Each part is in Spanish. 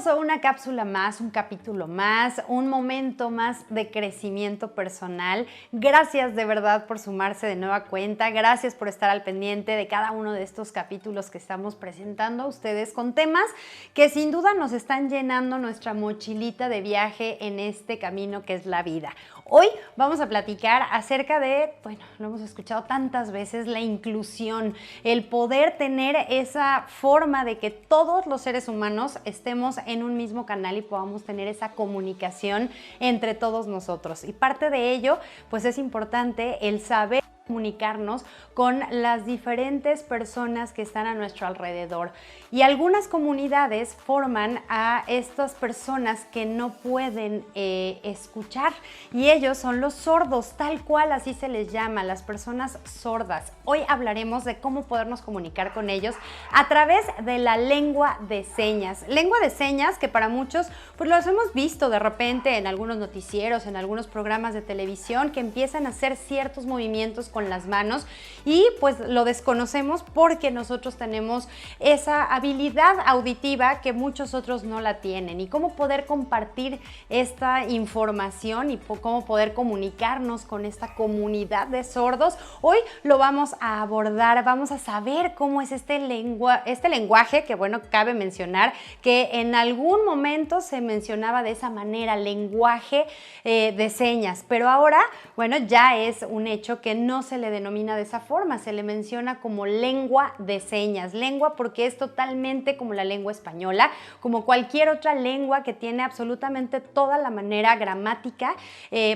Bienvenidos a una cápsula más, un capítulo más, un momento más de crecimiento personal. Gracias de verdad por sumarse de nueva cuenta, gracias por estar al pendiente de cada uno de estos capítulos que estamos presentando a ustedes con temas que sin duda nos están llenando nuestra mochilita de viaje en este camino que es la vida. Hoy vamos a platicar acerca de, bueno, lo hemos escuchado tantas veces, la inclusión, el poder tener esa forma de que todos los seres humanos estemos en un mismo canal y podamos tener esa comunicación entre todos nosotros. Y parte de ello, pues es importante el saber comunicarnos con las diferentes personas que están a nuestro alrededor. Y algunas comunidades forman a estas personas que no pueden escuchar, y ellos son los sordos, tal cual así se les llama, las personas sordas. Hoy hablaremos de cómo podernos comunicar con ellos a través de la lengua de señas. Lengua de señas que para muchos pues los hemos visto de repente en algunos noticieros, en algunos programas de televisión que empiezan a hacer ciertos movimientos con las manos y pues lo desconocemos porque nosotros tenemos esa habilidad auditiva que muchos otros no la tienen. Y cómo poder compartir esta información y cómo poder comunicarnos con esta comunidad de sordos, hoy lo vamos a abordar. Vamos a saber cómo es este lenguaje que, bueno, cabe mencionar que en algún momento se mencionaba de esa manera, lenguaje de señas, pero ahora, bueno, ya es un hecho que no se le denomina de esa forma, se le menciona como lengua de señas. Lengua porque es totalmente como la lengua española, como cualquier otra lengua que tiene absolutamente toda la manera gramática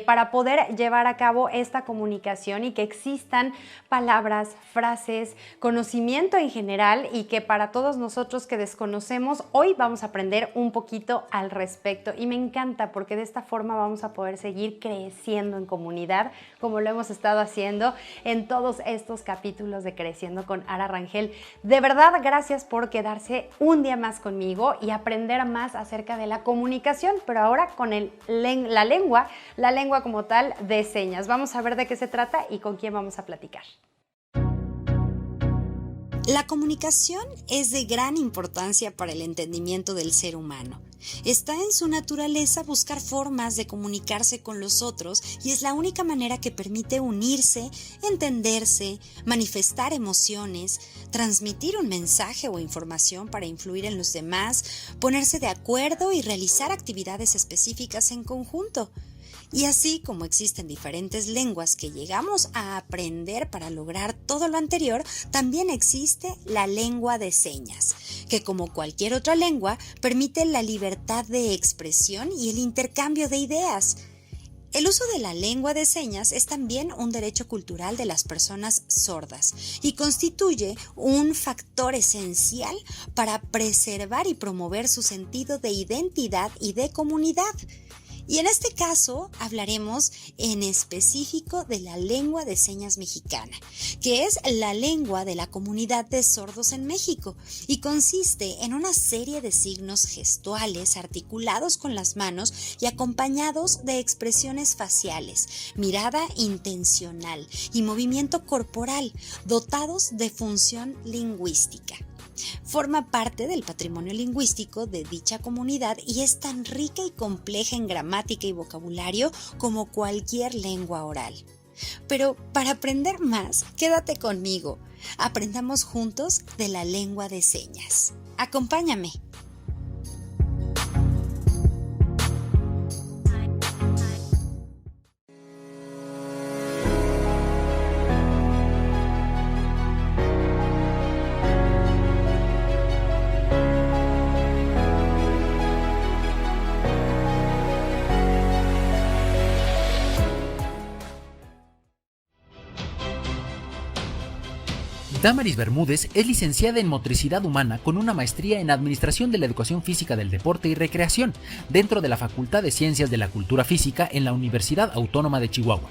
para poder llevar a cabo esta comunicación y que existan palabras, frases, conocimiento en general, y que para todos nosotros que desconocemos, hoy vamos a aprender un poquito al respecto. Y me encanta porque de esta forma vamos a poder seguir creciendo en comunidad, como lo hemos estado haciendo en todos estos capítulos de Creciendo con Ara Rangel. De verdad, gracias por quedarse un día más conmigo y aprender más acerca de la comunicación, pero ahora con la lengua como tal de señas. Vamos a ver de qué se trata y con quién vamos a platicar. La comunicación es de gran importancia para el entendimiento del ser humano. Está en su naturaleza buscar formas de comunicarse con los otros y es la única manera que permite unirse, entenderse, manifestar emociones, transmitir un mensaje o información para influir en los demás, ponerse de acuerdo y realizar actividades específicas en conjunto. Y así como existen diferentes lenguas que llegamos a aprender para lograr todo lo anterior, también existe la lengua de señas, que como cualquier otra lengua permite la libertad de expresión y el intercambio de ideas. El uso de la lengua de señas es también un derecho cultural de las personas sordas y constituye un factor esencial para preservar y promover su sentido de identidad y de comunidad. Y en este caso hablaremos en específico de la lengua de señas mexicana, que es la lengua de la comunidad de sordos en México y consiste en una serie de signos gestuales articulados con las manos y acompañados de expresiones faciales, mirada intencional y movimiento corporal, dotados de función lingüística. Forma parte del patrimonio lingüístico de dicha comunidad y es tan rica y compleja en gramática y vocabulario como cualquier lengua oral. Pero para aprender más, quédate conmigo. Aprendamos juntos de la lengua de señas. Acompáñame. Damaris Bermúdez es licenciada en Motricidad Humana con una maestría en Administración de la Educación Física del Deporte y Recreación dentro de la Facultad de Ciencias de la Cultura Física en la Universidad Autónoma de Chihuahua.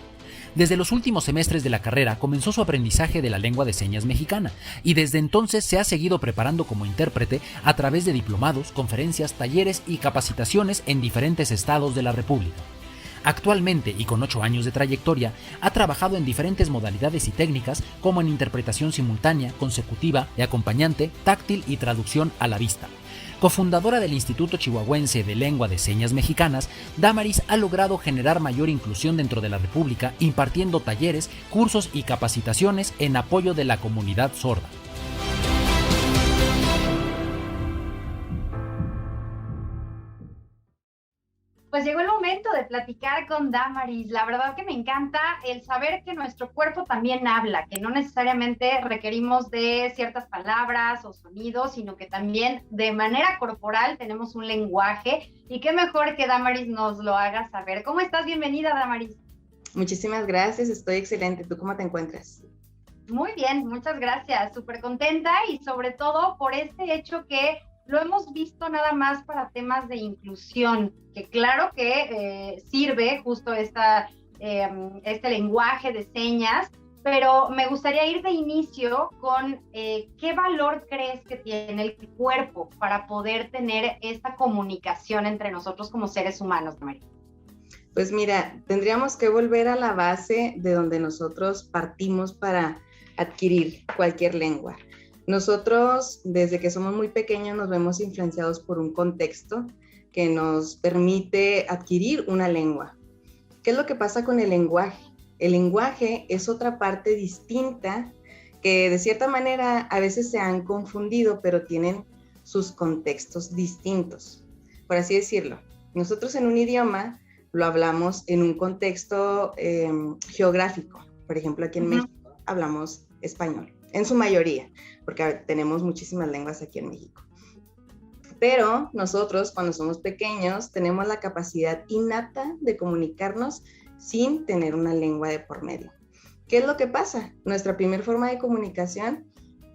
Desde los últimos semestres de la carrera comenzó su aprendizaje de la lengua de señas mexicana y desde entonces se ha seguido preparando como intérprete a través de diplomados, conferencias, talleres y capacitaciones en diferentes estados de la República. Actualmente, y con 8 años de trayectoria, ha trabajado en diferentes modalidades y técnicas como en interpretación simultánea, consecutiva, de acompañante, táctil y traducción a la vista. Cofundadora del Instituto Chihuahuense de Lengua de Señas Mexicanas, Damaris ha logrado generar mayor inclusión dentro de la República, impartiendo talleres, cursos y capacitaciones en apoyo de la comunidad sorda. Pues llegó el momento de platicar con Damaris. La verdad que me encanta el saber que nuestro cuerpo también habla, que no necesariamente requerimos de ciertas palabras o sonidos, sino que también de manera corporal tenemos un lenguaje. Y qué mejor que Damaris nos lo haga saber. ¿Cómo estás? Bienvenida, Damaris. Muchísimas gracias, estoy excelente. ¿Tú cómo te encuentras? Muy bien, muchas gracias. Súper contenta y sobre todo por este hecho que lo hemos visto nada más para temas de inclusión, que claro que sirve justo este lenguaje de señas, pero me gustaría ir de inicio con ¿qué valor crees que tiene el cuerpo para poder tener esta comunicación entre nosotros como seres humanos, María? Pues mira, tendríamos que volver a la base de donde nosotros partimos para adquirir cualquier lengua. Nosotros, desde que somos muy pequeños, nos vemos influenciados por un contexto que nos permite adquirir una lengua. ¿Qué es lo que pasa con el lenguaje? El lenguaje es otra parte distinta que de cierta manera a veces se han confundido, pero tienen sus contextos distintos. Por así decirlo, nosotros en un idioma lo hablamos en un contexto geográfico. Por ejemplo, aquí en México hablamos español, en su mayoría, porque tenemos muchísimas lenguas aquí en México. Pero nosotros, cuando somos pequeños, tenemos la capacidad innata de comunicarnos sin tener una lengua de por medio. ¿Qué es lo que pasa? Nuestra primera forma de comunicación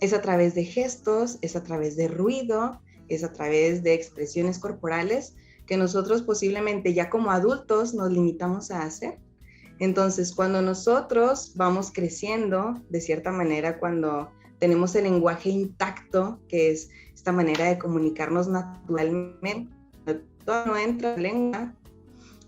es a través de gestos, es a través de ruido, es a través de expresiones corporales que nosotros posiblemente ya como adultos nos limitamos a hacer. Entonces, cuando nosotros vamos creciendo, de cierta manera, cuando tenemos el lenguaje intacto, que es esta manera de comunicarnos naturalmente, todavía no entra la lengua,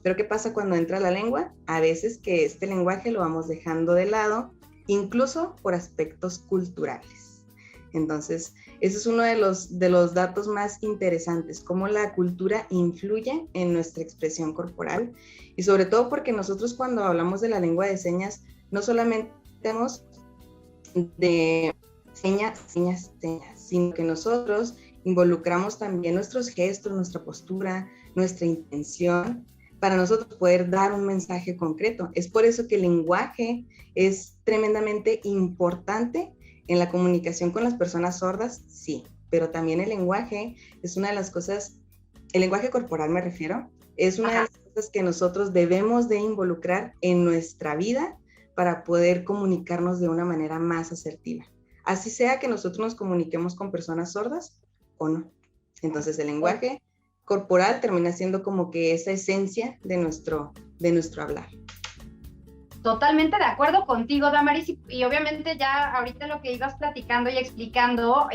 pero ¿qué pasa cuando entra la lengua? A veces que este lenguaje lo vamos dejando de lado, incluso por aspectos culturales. Entonces, ese es uno de los datos más interesantes, cómo la cultura influye en nuestra expresión corporal y sobre todo porque nosotros cuando hablamos de la lengua de señas, no solamente tenemos de señas, sino que nosotros involucramos también nuestros gestos, nuestra postura, nuestra intención, para nosotros poder dar un mensaje concreto. Es por eso que el lenguaje es tremendamente importante en la comunicación con las personas sordas, sí, pero también el lenguaje es una de las cosas, el lenguaje corporal me refiero, es una de las cosas que nosotros debemos de involucrar en nuestra vida para poder comunicarnos de una manera más asertiva. Así sea que nosotros nos comuniquemos con personas sordas o no. Entonces el lenguaje corporal termina siendo como que esa esencia de nuestro hablar. Totalmente de acuerdo contigo, Damaris, y obviamente ya ahorita lo que ibas platicando y explicando,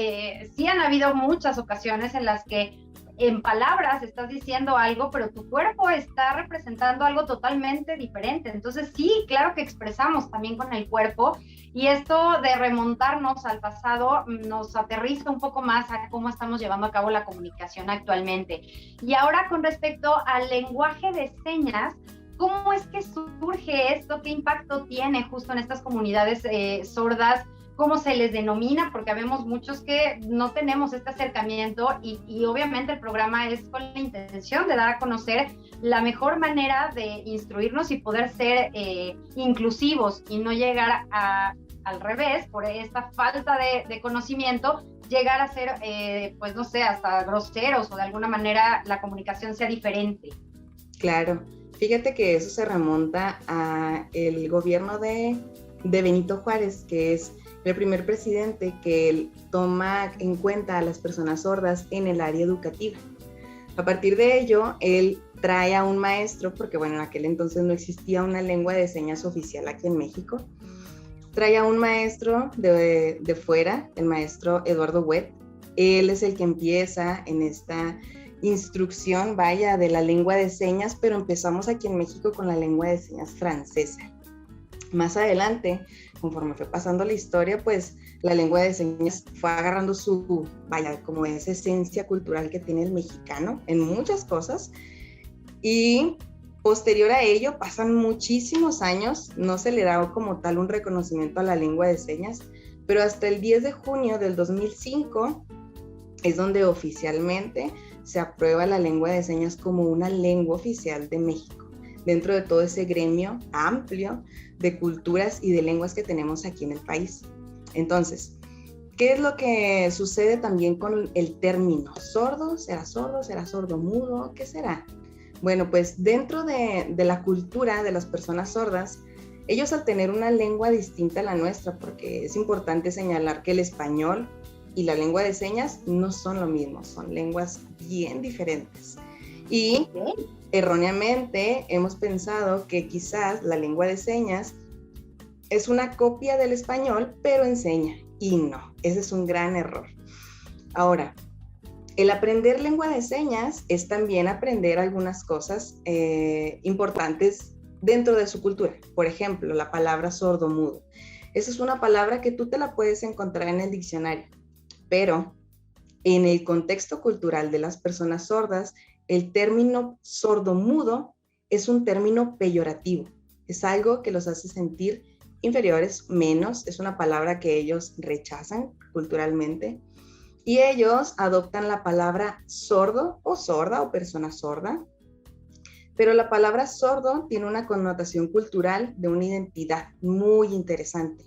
sí han habido muchas ocasiones en las que en palabras estás diciendo algo, pero tu cuerpo está representando algo totalmente diferente. Entonces sí, claro que expresamos también con el cuerpo, y esto de remontarnos al pasado nos aterriza un poco más a cómo estamos llevando a cabo la comunicación actualmente. Y ahora con respecto al lenguaje de señas, ¿cómo es que surge esto? ¿Qué impacto tiene justo en estas comunidades sordas? ¿Cómo se les denomina? Porque habemos muchos que no tenemos este acercamiento y obviamente el programa es con la intención de dar a conocer la mejor manera de instruirnos y poder ser inclusivos y no llegar al revés, por esta falta de conocimiento, llegar a ser, pues no sé, hasta groseros o de alguna manera la comunicación sea diferente. Claro. Fíjate que eso se remonta a el gobierno de Benito Juárez, que es el primer presidente que toma en cuenta a las personas sordas en el área educativa. A partir de ello, él trae a un maestro, porque bueno, en aquel entonces no existía una lengua de señas oficial aquí en México, trae a un maestro de fuera, el maestro Eduardo Webb. Él es el que empieza en instrucción, vaya, de la lengua de señas, pero empezamos aquí en México con la lengua de señas francesa. Más adelante, conforme fue pasando la historia, pues la lengua de señas fue agarrando su, vaya, como esa esencia cultural que tiene el mexicano en muchas cosas. Y posterior a ello, pasan muchísimos años, no se le da como tal un reconocimiento a la lengua de señas, pero hasta el 10 de junio del 2005 es donde oficialmente se aprueba la lengua de señas como una lengua oficial de México, dentro de todo ese gremio amplio de culturas y de lenguas que tenemos aquí en el país. Entonces, ¿qué es lo que sucede también con el término sordo? ¿Será sordo? ¿Será sordomudo? ¿Qué será? Bueno, pues dentro de la cultura de las personas sordas, ellos al tener una lengua distinta a la nuestra, porque es importante señalar que el español y la lengua de señas no son lo mismo, son lenguas bien diferentes. Y erróneamente hemos pensado que quizás la lengua de señas es una copia del español, pero en seña, y no, ese es un gran error. Ahora, el aprender lengua de señas es también aprender algunas cosas importantes dentro de su cultura. Por ejemplo, la palabra sordomudo. Esa es una palabra que tú te la puedes encontrar en el diccionario, pero en el contexto cultural de las personas sordas, el término sordomudo es un término peyorativo. Es algo que los hace sentir inferiores, menos. Es una palabra que ellos rechazan culturalmente. Y ellos adoptan la palabra sordo o sorda o persona sorda. Pero la palabra sordo tiene una connotación cultural de una identidad muy interesante,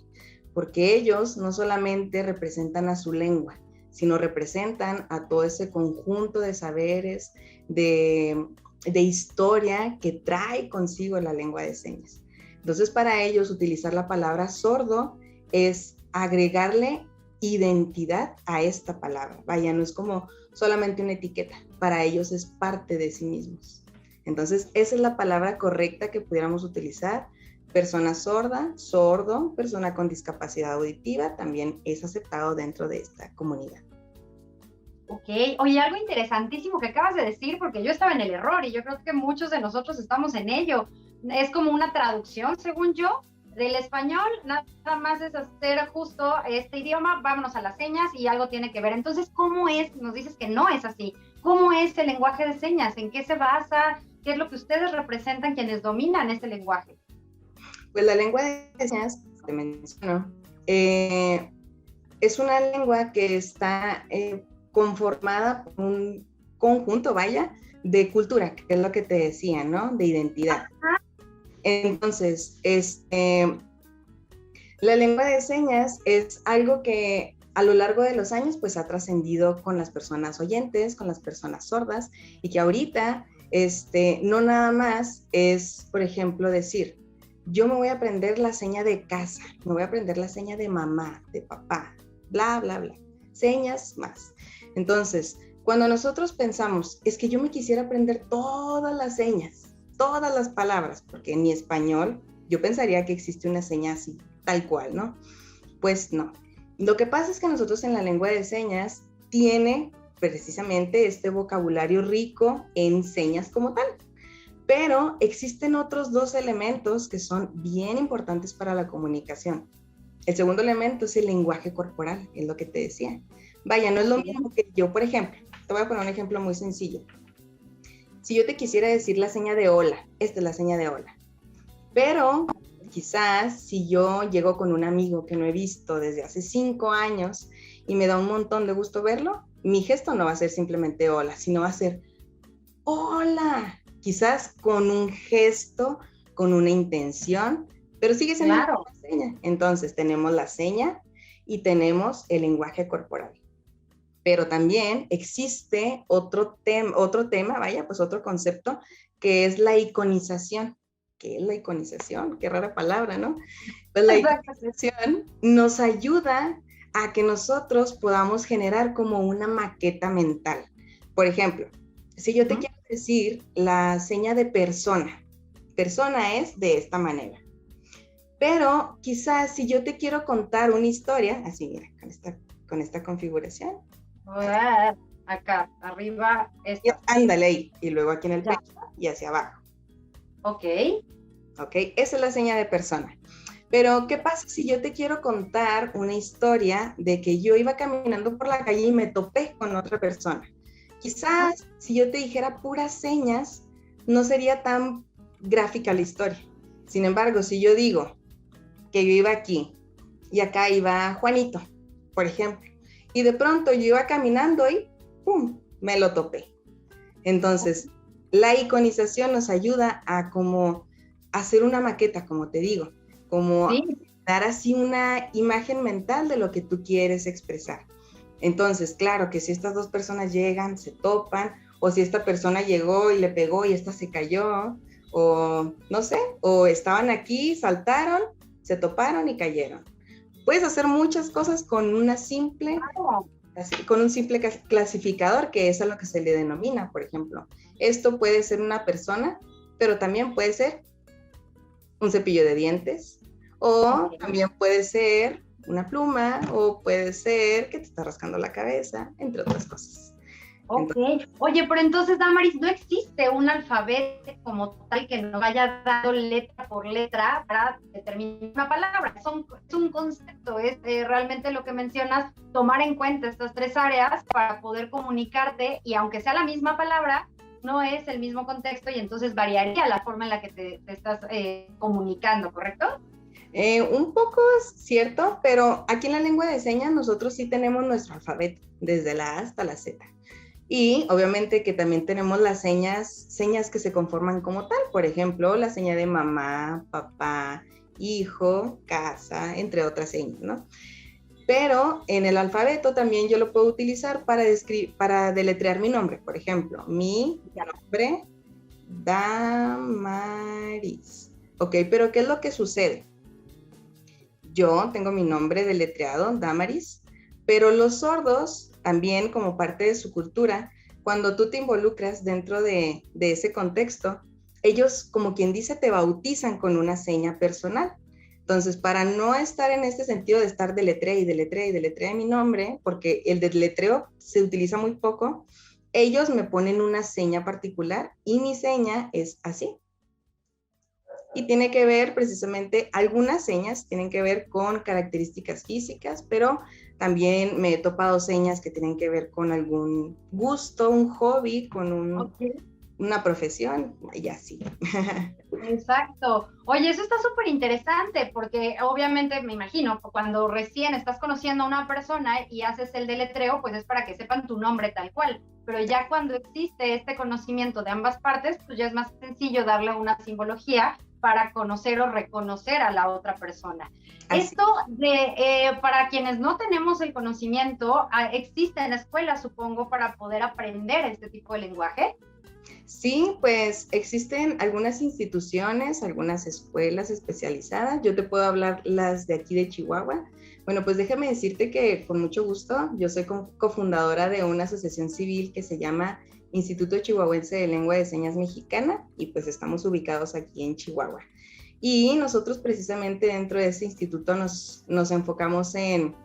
porque ellos no solamente representan a su lengua, sino representan a todo ese conjunto de saberes, de historia que trae consigo la lengua de señas. Entonces, para ellos, utilizar la palabra sordo es agregarle identidad a esta palabra. Vaya, no es como solamente una etiqueta, para ellos es parte de sí mismos. Entonces, esa es la palabra correcta que pudiéramos utilizar. Persona sorda, sordo, persona con discapacidad auditiva, también es aceptado dentro de esta comunidad. Ok, oye, algo interesantísimo que acabas de decir, porque yo estaba en el error y yo creo que muchos de nosotros estamos en ello. Es como una traducción, según yo, del español, nada más es hacer justo este idioma, vámonos a las señas y algo tiene que ver. Entonces, ¿cómo es? Nos dices que no es así. ¿Cómo es el lenguaje de señas? ¿En qué se basa? ¿Qué es lo que ustedes representan quienes dominan este lenguaje? Pues la lengua de señas, te menciono, es una lengua que está conformada por un conjunto, vaya, de cultura, que es lo que te decía, ¿no? De identidad. Ajá. Entonces, la lengua de señas es algo que a lo largo de los años pues ha trascendido con las personas oyentes, con las personas sordas, y que ahorita no nada más es, por ejemplo, decir, yo me voy a aprender la seña de casa, me voy a aprender la seña de mamá, de papá, bla, bla, bla, señas más. Entonces, cuando nosotros pensamos, es que yo me quisiera aprender todas las señas, todas las palabras, porque en mi español yo pensaría que existe una seña así, tal cual, ¿no? Pues no. Lo que pasa es que nosotros en la lengua de señas tiene precisamente este vocabulario rico en señas como tal, pero existen otros dos elementos que son bien importantes para la comunicación. El segundo elemento es el lenguaje corporal, es lo que te decía. Vaya, no es lo mismo que yo, por ejemplo, te voy a poner un ejemplo muy sencillo. Si yo te quisiera decir la seña de hola, esta es la seña de hola. Pero quizás si yo llego con un amigo que no he visto desde hace 5 años y me da un montón de gusto verlo, mi gesto no va a ser simplemente hola, sino va a ser hola. Quizás con un gesto, con una intención, pero sigue siendo una seña. Entonces tenemos la seña y tenemos el lenguaje corporal. Pero también existe otro tema, vaya, pues otro concepto, que es la iconización. ¿Qué es la iconización? Qué rara palabra, ¿no? Pues la iconización nos ayuda a que nosotros podamos generar como una maqueta mental. Por ejemplo, si yo te quiero decir la seña de persona es de esta manera. Pero quizás si yo te quiero contar una historia, así mira, con esta configuración, acá, arriba, Ándale ahí, y luego aquí en el ya. pecho y hacia abajo. Ok. ¿Ok? Esa es la seña de persona. Pero, ¿qué pasa si yo te quiero contar una historia de que yo iba caminando por la calle y me topé con otra persona? Quizás si yo te dijera puras señas, no sería tan gráfica la historia. Sin embargo, si yo digo que yo iba aquí y acá iba Juanito, por ejemplo, y de pronto yo iba caminando y ¡pum!, me lo topé. Entonces, la iconización nos ayuda a como hacer una maqueta, como te digo, como Sí. dar así una imagen mental de lo que tú quieres expresar. Entonces, claro que si estas dos personas llegan, se topan, o si esta persona llegó y le pegó y esta se cayó, o no sé, o estaban aquí, saltaron, se toparon y cayeron. Puedes hacer muchas cosas con un simple clasificador, que es a lo que se le denomina, por ejemplo. Esto puede ser una persona, pero también puede ser un cepillo de dientes, o también puede ser una pluma, o puede ser que te está rascando la cabeza, entre otras cosas. Ok. Oye, pero entonces, Damaris, no existe un alfabeto como tal que nos vaya dando letra por letra para determinar una palabra. Es un concepto, es realmente lo que mencionas, tomar en cuenta estas tres áreas para poder comunicarte, y aunque sea la misma palabra, no es el mismo contexto y entonces variaría la forma en la que te estás comunicando, ¿correcto? Un poco es cierto, pero aquí en la lengua de señas nosotros sí tenemos nuestro alfabeto, desde la A hasta la Z. Y obviamente que también tenemos las señas que se conforman como tal, por ejemplo, la seña de mamá, papá, hijo, casa, entre otras señas, ¿no? Pero en el alfabeto también yo lo puedo utilizar para deletrear mi nombre, por ejemplo, mi nombre, Damaris. Ok, pero ¿qué es lo que sucede? Yo tengo mi nombre deletreado, Damaris, pero los sordos, también como parte de su cultura, cuando tú te involucras dentro de ese contexto, ellos, como quien dice, te bautizan con una seña personal. Entonces, para no estar en este sentido de estar deletrea mi nombre, porque el deletreo se utiliza muy poco, ellos me ponen una seña particular y mi seña es así. Y tiene que ver precisamente, algunas señas tienen que ver con características físicas, pero también me he topado señas que tienen que ver con algún gusto, un hobby, con una profesión, y así. Exacto. Oye, eso está súper interesante porque obviamente me imagino cuando recién estás conociendo a una persona y haces el deletreo, pues es para que sepan tu nombre tal cual. Pero ya cuando existe este conocimiento de ambas partes, pues ya es más sencillo darle una simbología para conocer o reconocer a la otra persona. Así. Esto para quienes no tenemos el conocimiento, existe en la escuela, supongo, para poder aprender este tipo de lenguaje. Sí, pues existen algunas instituciones, algunas escuelas especializadas. Yo te puedo hablar las de aquí de Chihuahua. Bueno, pues déjame decirte que con mucho gusto, yo soy cofundadora de una asociación civil que se llama Instituto Chihuahuense de Lengua de Señas Mexicana, y pues estamos ubicados aquí en Chihuahua. Y nosotros precisamente dentro de ese instituto nos enfocamos en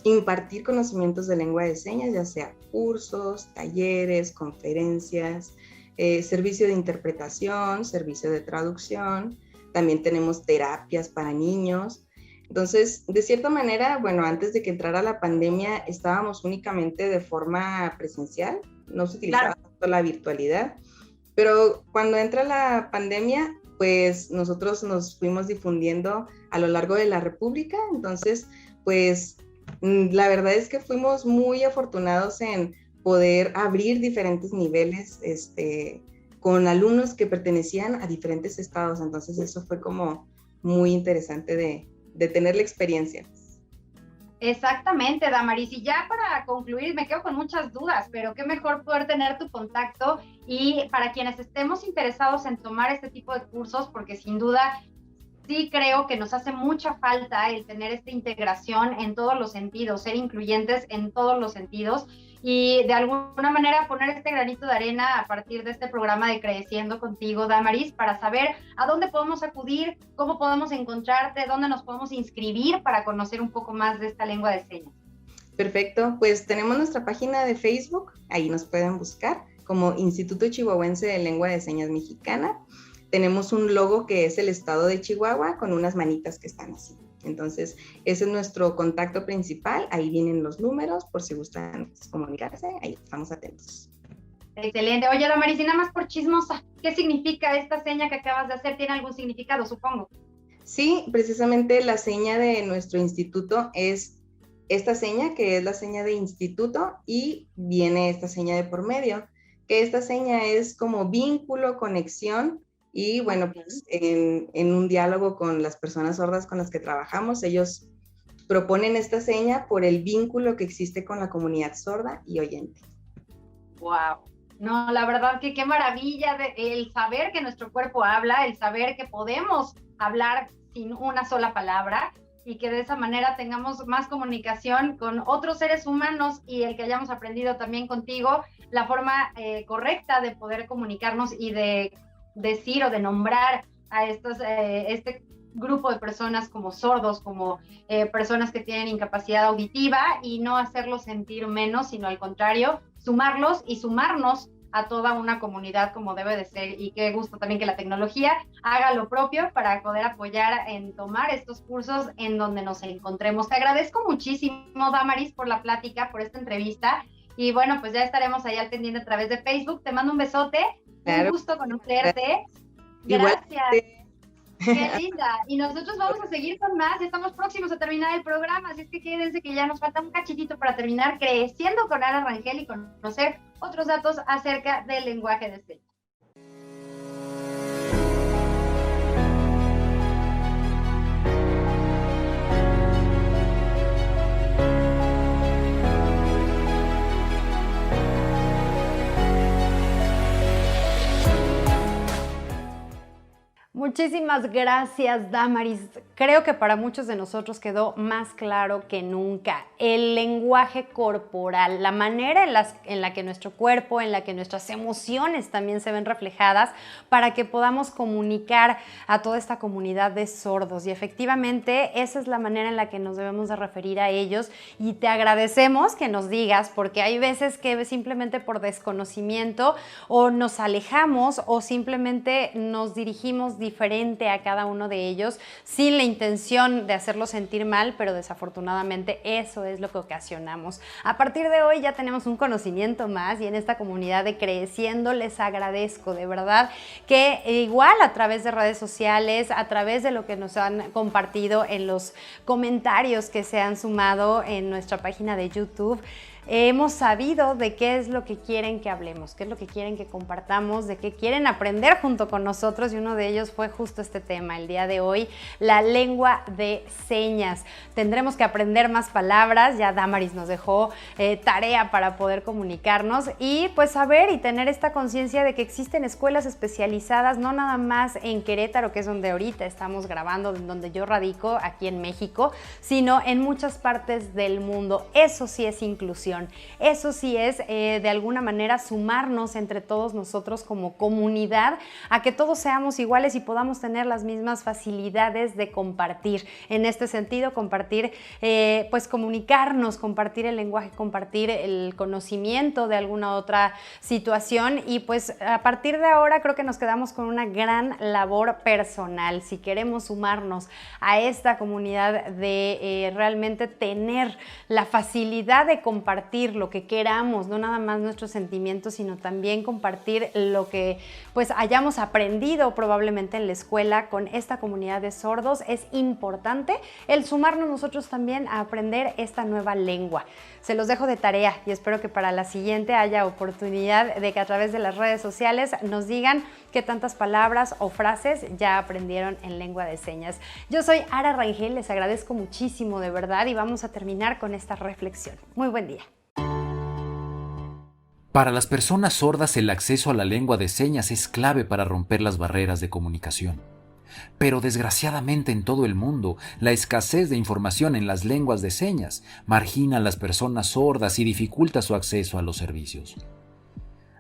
impartir conocimientos de lengua de señas, ya sea cursos, talleres, conferencias, servicio de interpretación, servicio de traducción, también tenemos terapias para niños. Entonces, de cierta manera, bueno, antes de que entrara la pandemia, estábamos únicamente de forma presencial, no se utilizaba tanto la virtualidad, pero cuando entra la pandemia, pues nosotros nos fuimos difundiendo a lo largo de la República. Entonces, pues la verdad es que fuimos muy afortunados en poder abrir diferentes niveles con alumnos que pertenecían a diferentes estados. Entonces eso fue como muy interesante de tener la experiencia. Exactamente, Damaris. Y ya para concluir, me quedo con muchas dudas, pero qué mejor poder tener tu contacto y para quienes estemos interesados en tomar este tipo de cursos, porque sin duda sí creo que nos hace mucha falta el tener esta integración en todos los sentidos, ser incluyentes en todos los sentidos y de alguna manera poner este granito de arena a partir de este programa de Creciendo Contigo, Damaris, para saber a dónde podemos acudir, cómo podemos encontrarte, dónde nos podemos inscribir para conocer un poco más de esta lengua de señas. Perfecto, pues tenemos nuestra página de Facebook, ahí nos pueden buscar como Instituto Chihuahuense de Lengua de Señas Mexicana. Tenemos un logo que es el estado de Chihuahua con unas manitas que están así. Entonces, ese es nuestro contacto principal, ahí vienen los números por si gustan comunicarse, ahí estamos atentos. Excelente. Oye, Damaris, y nada más por chismosa, ¿qué significa esta seña que acabas de hacer? ¿Tiene algún significado, supongo? Sí, precisamente la seña de nuestro instituto es esta seña, que es la seña de instituto, y viene esta seña de por medio, que esta seña es como vínculo, conexión, y bueno, pues en un diálogo con las personas sordas con las que trabajamos, ellos proponen esta seña por el vínculo que existe con la comunidad sorda y oyente. ¡Wow! No, la verdad que qué maravilla el saber que nuestro cuerpo habla, el saber que podemos hablar sin una sola palabra y que de esa manera tengamos más comunicación con otros seres humanos y el que hayamos aprendido también contigo la forma correcta de poder comunicarnos y de decir o de nombrar a este grupo de personas como sordos, como personas que tienen incapacidad auditiva, y no hacerlos sentir menos, sino al contrario, sumarlos y sumarnos a toda una comunidad como debe de ser. Y qué gusto también que la tecnología haga lo propio para poder apoyar en tomar estos cursos en donde nos encontremos. Te agradezco muchísimo, Damaris, por la plática, por esta entrevista, y bueno, pues ya estaremos ahí al pendiente a través de Facebook. Te mando un besote, claro. Un gusto conocerte. Gracias. Qué linda. Y nosotros vamos a seguir con más. Estamos próximos a terminar el programa, así es que quédense que ya nos falta un cachitito para terminar creciendo con Ara Rangel y conocer otros datos acerca del lenguaje de señas. Muchísimas gracias, Damaris. Creo que para muchos de nosotros quedó más claro que nunca el lenguaje corporal, la manera en la que nuestro cuerpo, en la que nuestras emociones también se ven reflejadas para que podamos comunicar a toda esta comunidad de sordos. Y efectivamente, esa es la manera en la que nos debemos de referir a ellos, y te agradecemos que nos digas, porque hay veces que simplemente por desconocimiento o nos alejamos o simplemente nos dirigimos diferente a cada uno de ellos sin la intención de hacerlos sentir mal, pero desafortunadamente eso es lo que ocasionamos. A partir de hoy ya tenemos un conocimiento más, y en esta comunidad de Creciendo les agradezco de verdad que igual a través de redes sociales, a través de lo que nos han compartido en los comentarios que se han sumado en nuestra página de YouTube, hemos sabido de qué es lo que quieren que hablemos, qué es lo que quieren que compartamos, de qué quieren aprender junto con nosotros, y uno de ellos fue justo este tema, el día de hoy, la lengua de señas. Tendremos que aprender más palabras, ya Damaris nos dejó tarea para poder comunicarnos y pues saber y tener esta conciencia de que existen escuelas especializadas, no nada más en Querétaro, que es donde ahorita estamos grabando, donde yo radico aquí en México, sino en muchas partes del mundo. Eso sí es inclusión. Eso sí es, de alguna manera, sumarnos entre todos nosotros como comunidad a que todos seamos iguales y podamos tener las mismas facilidades de compartir. En este sentido, compartir, pues comunicarnos, compartir el lenguaje, compartir el conocimiento de alguna otra situación, y pues a partir de ahora creo que nos quedamos con una gran labor personal. Si queremos sumarnos a esta comunidad de realmente tener la facilidad de compartir lo que queramos, no nada más nuestros sentimientos, sino también compartir lo que pues hayamos aprendido probablemente en la escuela con esta comunidad de sordos, es importante el sumarnos nosotros también a aprender esta nueva lengua. Se los dejo de tarea y espero que para la siguiente haya oportunidad de que a través de las redes sociales nos digan qué tantas palabras o frases ya aprendieron en lengua de señas. Yo soy Ara Rangel, les agradezco muchísimo de verdad, y vamos a terminar con esta reflexión. Muy buen día. Para las personas sordas, el acceso a la lengua de señas es clave para romper las barreras de comunicación. Pero desgraciadamente en todo el mundo, la escasez de información en las lenguas de señas margina a las personas sordas y dificulta su acceso a los servicios.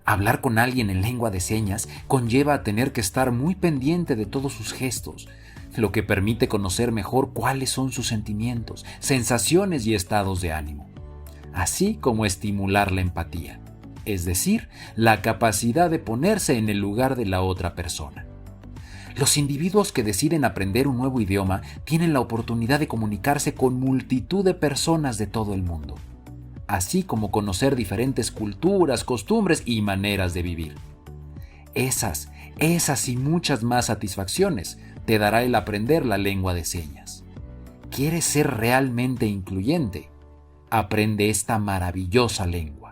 Hablar con alguien en lengua de señas conlleva a tener que estar muy pendiente de todos sus gestos, lo que permite conocer mejor cuáles son sus sentimientos, sensaciones y estados de ánimo. así como estimular la empatía, es decir, la capacidad de ponerse en el lugar de la otra persona. Los individuos que deciden aprender un nuevo idioma tienen la oportunidad de comunicarse con multitud de personas de todo el mundo, así como conocer diferentes culturas, costumbres y maneras de vivir. Esas y muchas más satisfacciones te dará el aprender la lengua de señas. ¿Quieres ser realmente incluyente? Aprende esta maravillosa lengua.